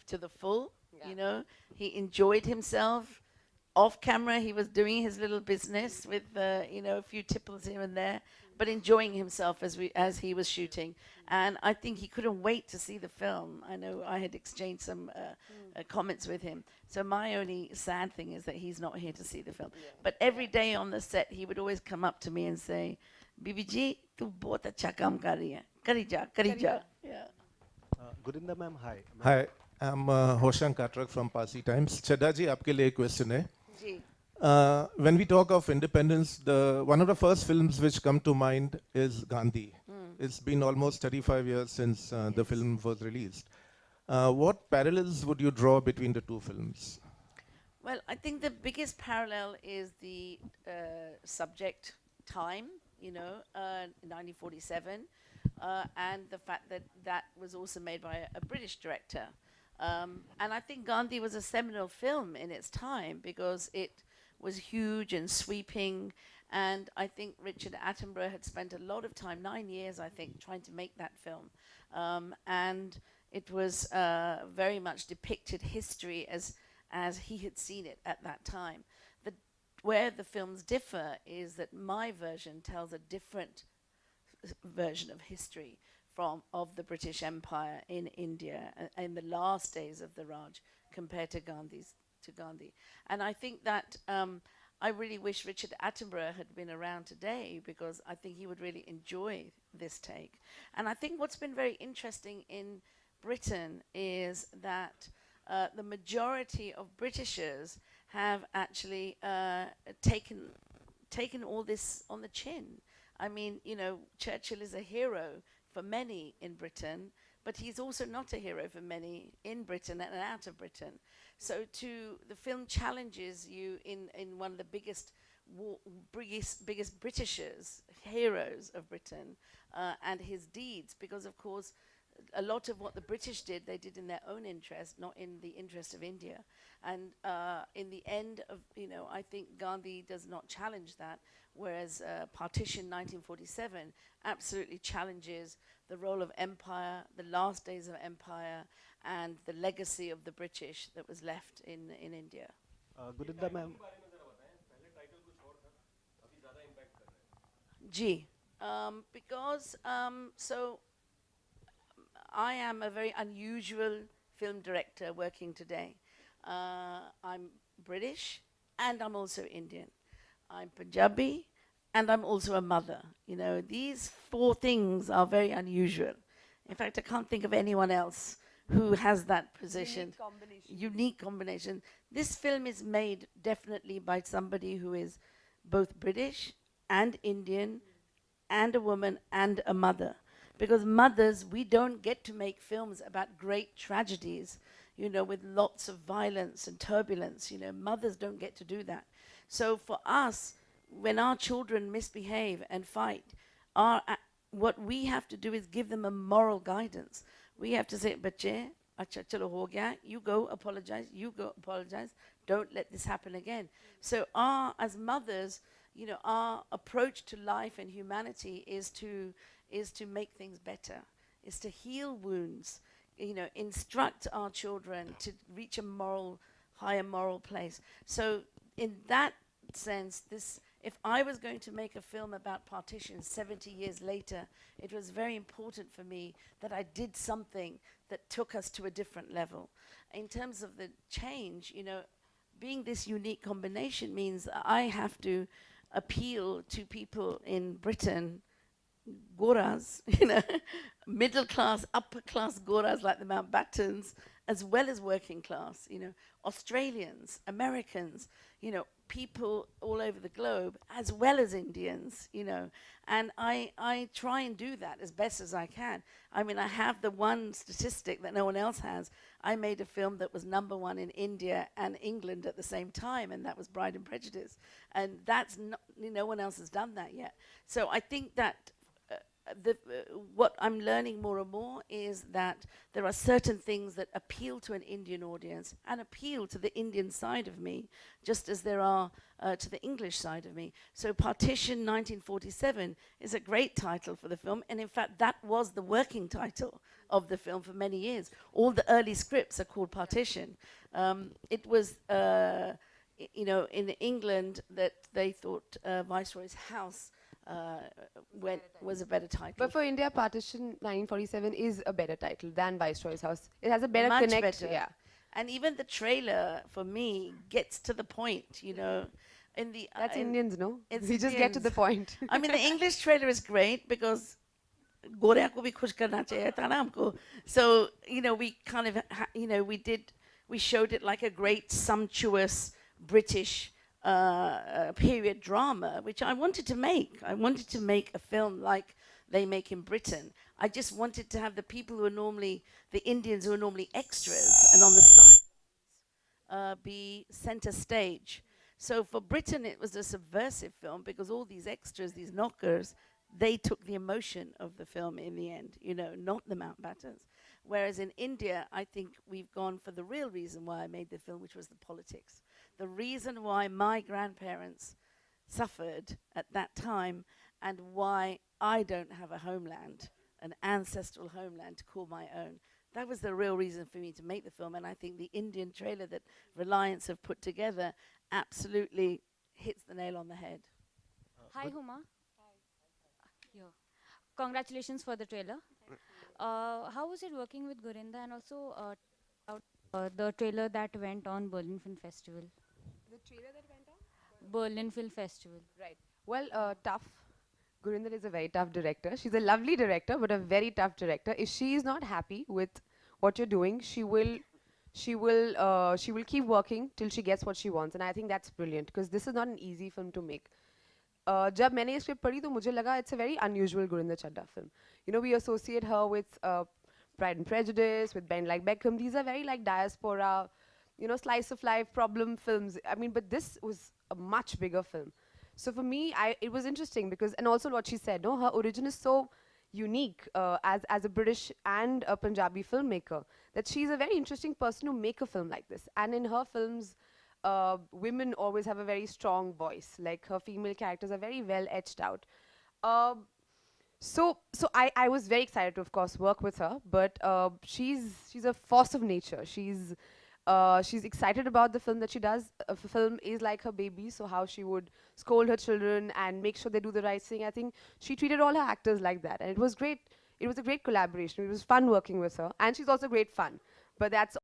to the full. You know, he enjoyed himself. Off camera, he was doing his little business with, a few tipples here and there, but enjoying himself as he was shooting. And I think he couldn't wait to see the film. I know I had exchanged some comments with him. So my only sad thing is that he's not here to see the film. But every day on the set, he would always come up to me and say, "Bibi ji, tu bahut acha kaam kar rahi hai. Kari ja." Yeah. Gurinder ma'am, hi. Hi, I'm Hoshan Katrak from Parsi Times. Chadha ji, आपके लिए एक question है. जी. When we talk of independence, one of the first films which come to mind is Gandhi. It's been almost 35 years since the film was released. What parallels would you draw between the two films? Well, I think the biggest parallel is the subject time, 1947, and the fact that that was also made by a British director. And I think Gandhi was a seminal film in its time because it was huge and sweeping, and I think Richard Attenborough had spent a lot of time, 9 years I think, trying to make that film. And it was very much depicted history as he had seen it at that time. Where the films differ is that my version tells a different version of history of the British Empire in India in the last days of the Raj compared to Gandhi. And I think that I really wish Richard Attenborough had been around today because I think he would really enjoy this take. And I think what's been very interesting in Britain is that the majority of Britishers have actually taken all this on the chin. I mean, Churchill is a hero for many in Britain, but he's also not a hero for many in Britain and out of Britain. So the film challenges you in one of the biggest Britishers, heroes of Britain, and his deeds, because of course a lot of what the British did, they did in their own interest, not in the interest of India. And in the end of, I think Gandhi does not challenge that, whereas Partition 1947 absolutely challenges the role of empire, the last days of empire, and the legacy of the British that was left in India. Gurinder ma'am. G. Because, so I am a very unusual film director working today. I'm British and I'm also Indian. I'm Punjabi and I'm also a mother. These four things are very unusual. In fact, I can't think of anyone else who has that position. Unique combination. This film is made definitely by somebody who is both British and Indian and a woman and a mother. Because mothers, we don't get to make films about great tragedies, with lots of violence and turbulence. Mothers don't get to do that. So for us, when our children misbehave and fight, what we have to do is give them a moral guidance. We have to say, "Bache, acha chalo ho gaya, you go apologize, don't let this happen again." So as mothers, our approach to life and humanity is to make things better, is to heal wounds, instruct our children to reach a higher moral place. So in that sense, if I was going to make a film about partition 70 years later, it was very important for me that I did something that took us to a different level. In terms of the change, being this unique combination means I have to appeal to people in Britain, Goras, middle class, upper class Goras like the Mountbattens, as well as working class, Australians, Americans, people all over the globe, as well as Indians, and I try and do that as best as I can. I mean, I have the one statistic that no one else has. I made a film that was #1 in India and England at the same time, and that was Bride and Prejudice. And that's no one else has done that yet. So I think that what I'm learning more and more is that there are certain things that appeal to an Indian audience and appeal to the Indian side of me, just as there are to the English side of me. So Partition 1947 is a great title for the film, and in fact that was the working title of the film for many years. All the early scripts are called Partition. It was in England that they thought Viceroy's House was a better title. But for India, Partition 1947 is a better title than Viceroy's House. It has a better Much connect. better. Yeah. And even the trailer, for me, gets to the point, That's Indians, no? it's We just get to the Indians. point. I mean, the English trailer is great because गोरिया को भी खुश करना चाहिए था ना हमको. So, we kind of, we showed it like a great sumptuous British period drama, which I wanted to make. I wanted to make a film like they make in Britain. I just wanted to have the people who are normally, the Indians who are normally extras and on the side be center stage. So for Britain, it was a subversive film because all these extras, these knockers, they took the emotion of the film in the end, not the Mountbattens. Whereas in India, I think we've gone for the real reason why I made the film, which was the politics. The reason why my grandparents suffered at that time and why I don't have a homeland, an ancestral homeland to call my own. That was the real reason for me to make the film, and I think the Indian trailer that Reliance have put together absolutely hits the nail on the head. Hi, Huma. Yo. Congratulations for the trailer. How was it working with Gurinder, and also the trailer that went on Berlin Film Festival? The trailer that went on? Berlin Film Festival. Right. Well, tough. Gurinder is a very tough director. She's a lovely director, but a very tough director. If she is not happy with what you're doing, she will keep working till she gets what she wants, and I think that's brilliant because this is not an easy film to make. जब मैंने ये script पढ़ी तो मुझे लगा it's a very unusual Gurinder Chadha film. We associate her with Pride and Prejudice, with Ben Like Beckham. These are very like diaspora, slice of life problem films. I mean, but this was a much bigger film. So for me, it was interesting because, and also what she said, her origin is so unique as a British and a Punjabi filmmaker that she's a very interesting person to make a film like this. And in her films, women always have a very strong voice. Like her female characters are very well etched out. So I was very excited to, of course, work with her. But she's a force of nature. She's excited about the film that she does. A film is like her baby, so how she would scold her children and make sure they do the right thing. I think she treated all her actors like that, and it was great. It was a great collaboration. It was fun working with her, and she's also great fun. But that's